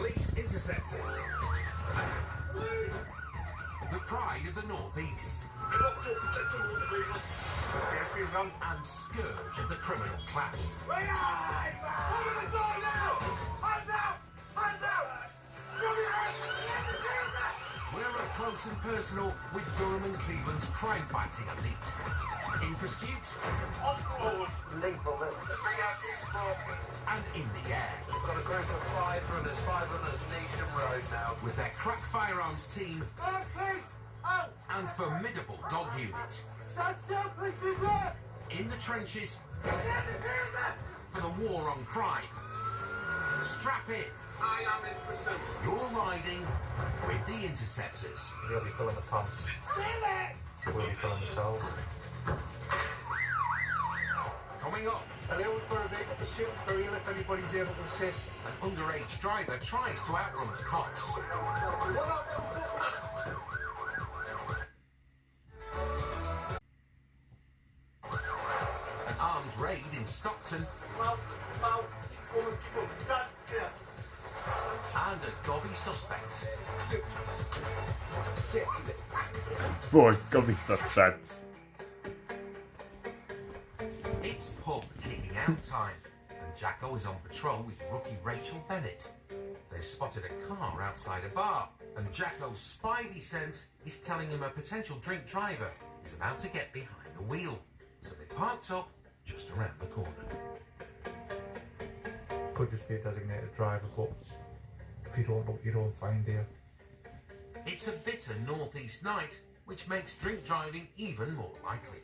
Police interceptors. The pride of the Northeast. And scourge of the criminal class. We're up close and personal with Durham and Cleveland's crime-fighting elite. In pursuit. Off-road. Lethal. And in the air. We've got a group of five runners Needham Road now. With their crack firearms team. And formidable dog unit. Stand still, please, in the trenches for the war on crime. Strap in. I am in pursuit. You're riding with the Interceptors. They'll be filling the pumps. We'll be filling the cells. Coming up. Hello, we've got a vehicle pursuit for real if anybody's able to assist. An underage driver tries to outrun the cops. An armed raid in Stockton. And a gobby suspect. Boy, gobby suspect. It's pub kicking out time, and Jacko is on patrol with rookie Rachel Bennett. They've spotted a car outside a bar, and Jacko's spidey sense is telling him a potential drink driver is about to get behind the wheel. So they parked up just around the corner. Could just be a designated driver, but if you don't look, you don't find here. It's a bitter northeast night, which makes drink driving even more likely.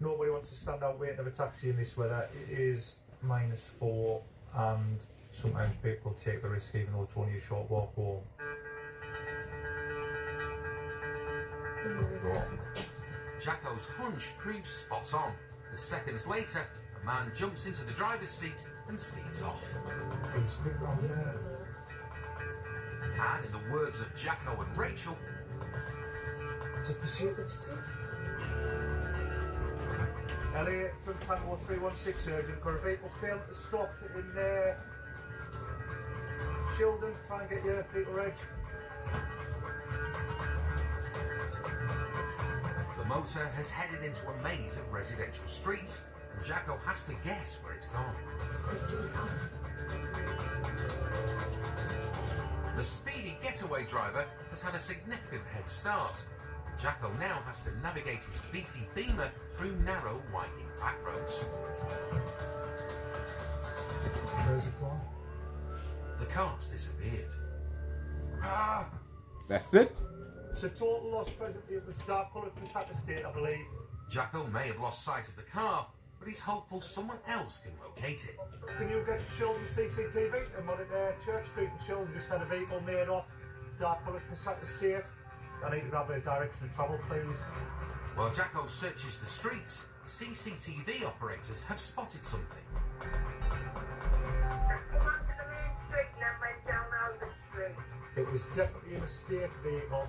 Nobody wants to stand out waiting for a taxi in this weather. It is -4, and sometimes people take the risk even though it's only a short walk home. Jacko's hunch proves spot on, as seconds later, a man jumps into the driver's seat and speeds off. He's quick round there. And in the words of Jacko and Rachel, It's a pursuit. Elliot from Tango 316 urgent, got a vehicle failed to stop in Shildon. Try and get your vehicle reg. the motor has headed into a maze of residential streets, and Jacko has to guess where it's gone. The speedy getaway driver has had a significant head start. Jacko now has to navigate his beefy Beamer through narrow, winding back roads. Where's it gone? The car's disappeared. Ah! That's it? It's a total loss presently. It was dark coloured Passat Estate, I believe. Jacko may have lost sight of the car, but he's hopeful someone else can locate it. Can you get Shildon CCTV? I'm on Church Street in Shildon, just had a vehicle made off dark coloured Passat Estate. I need to have a direction of travel, please. While Jacko searches the streets, CCTV operators have spotted something. It was definitely an estate vehicle.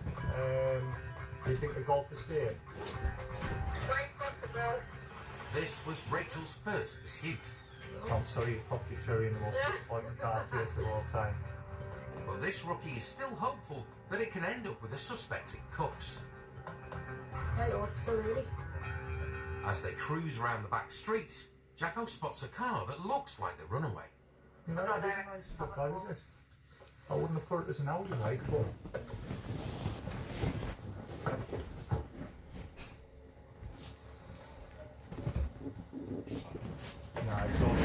Do you think a Golf Estate? This was Rachel's first pursuit. I'm sorry, probably Terry in the most disappointing car case of all time. But this rookie is still hopeful that it can end up with a suspect in cuffs. Hey, what's the lady? As they cruise around the back streets, Jacko spots a car that looks like the runaway. No, it is a nice stuff, that, isn't it? I wouldn't have thought it was an Audi, like, but... Nah, it's all...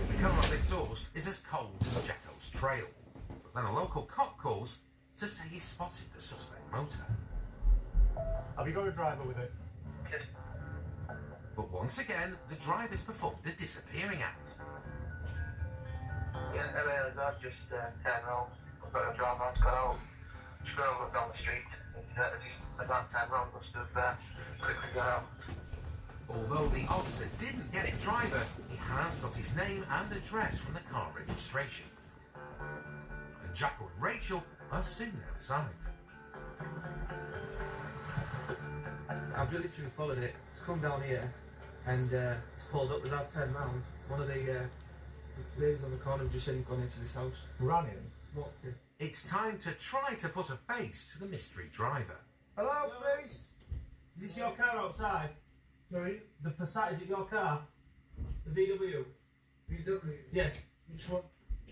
The car's exhaust is as cold as Jacko's trail. But then a local cop calls to say he spotted the suspect motor. Have you got a driver with it? But once again, the driver's performed a disappearing act. Yeah, I just turned around. I've got a driver to go scroll up down the street. About 10 round must have quickly got out. Although the officer didn't get a driver, he has got his name and address from the car registration. And Jacko and Rachel are soon outside. I've literally followed it. It's come down here and it's pulled up without 10 round. One of the The lady on the corner just said he'd gone into this house. Ran in. Walked in. It's time to try to put a face to the mystery driver. Hello, police. Is this your car outside? Sorry? The Passat, is it your car? The VW? VW? Yes. Which one?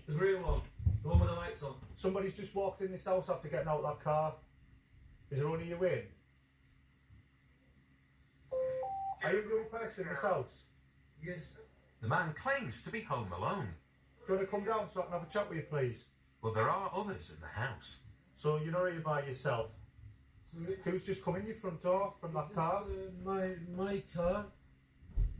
The green one. The one with the lights on. Somebody's just walked in this house after getting out of that car. Is there only you in? Are you the only person in this house? Yes. The man claims to be home alone. Do you want to come down so I can have a chat with you, please? But there are others in the house. So you're not here by yourself? Sorry? Who's just come in your front door from that car? My car.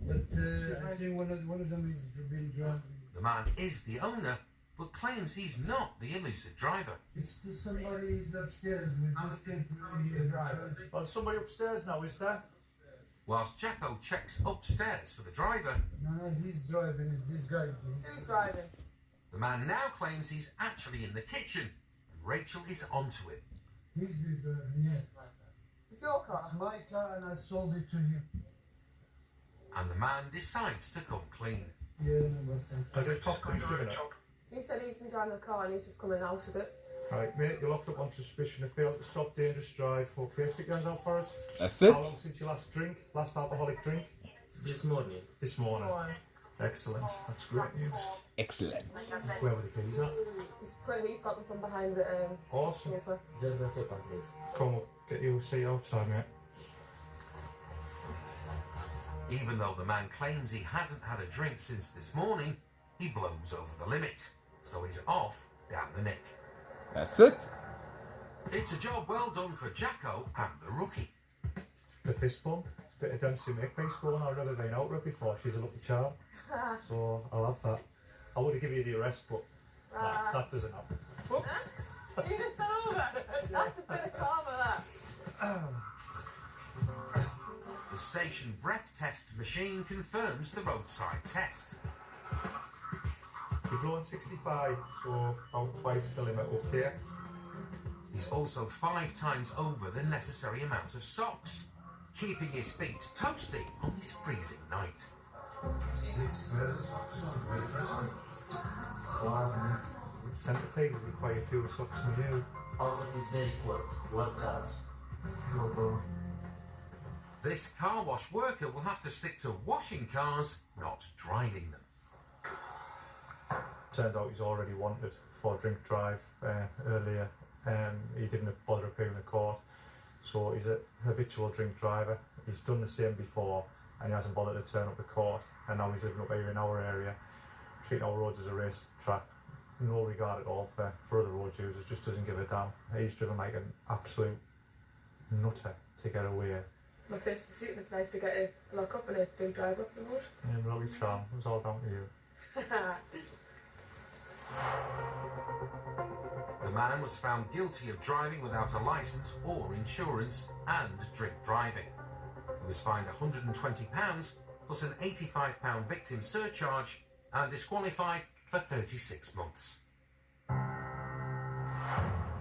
But I think one of them is being drunk. The man is the owner, but claims he's not the elusive driver. It's just somebody is upstairs. We just came to the driver. Well, there's somebody upstairs now, is there? Whilst Jacko checks upstairs for the driver, No, he's driving. It's this guy. Who's driving? the man now claims he's actually in the kitchen, and Rachel is onto it. He's the driver, yes. It's your car. It's my car and I sold it to him. And the man decides to come clean. Yeah, no, but Has it coughed and he's driven it? He said he's been driving the car and he's just coming out with it. Right, mate, you're locked up on suspicion of failed to stop dangerous drive. Okay, stick your hands out for us. That's it. How long since your last drink? Last alcoholic drink? This morning. This morning. Excellent. That's great news. Excellent. Where were the keys at? He's got them from behind the Awesome. sofa. Just a second, please. Come up, get you a seat outside, mate. Even though the man claims he hasn't had a drink since this morning, he blows over the limit, so he's off down the neck. That's it. It's It's a job well done for Jacko and the rookie. the fist bump. It's a bit of Dempsey Makepeace going on. I've never been out with her before. She's a lucky charm. So I'll have that. I would have given you the arrest, but that doesn't happen. You just fell over. That's a bit of karma, that. The station breath test machine confirms the roadside test. You're blowing 65, so about twice the limit, okay? He's also 5 times over the necessary amount of socks, keeping his feet toasty on this freezing night. Centipede would require fewer socks than you. Also, it's very cold. Work hard. This car wash worker will have to stick to washing cars, not driving them. Turns out he's already wanted for drink drive earlier. He didn't bother appearing in court, so he's a habitual drink driver. He's done the same before and he hasn't bothered to turn up to court, and now he's living up here in our area, treating our roads as a race track. No regard at all for other road users, just doesn't give a damn. He's driven like an absolute nutter to get away. My face was suiting. It's nice to get a lock up and a drink drive up the road. And really charm, it was all down to you. The man was found guilty of driving without a licence or insurance and drink driving. He was fined £120 plus an £85 victim surcharge and disqualified for 36 months.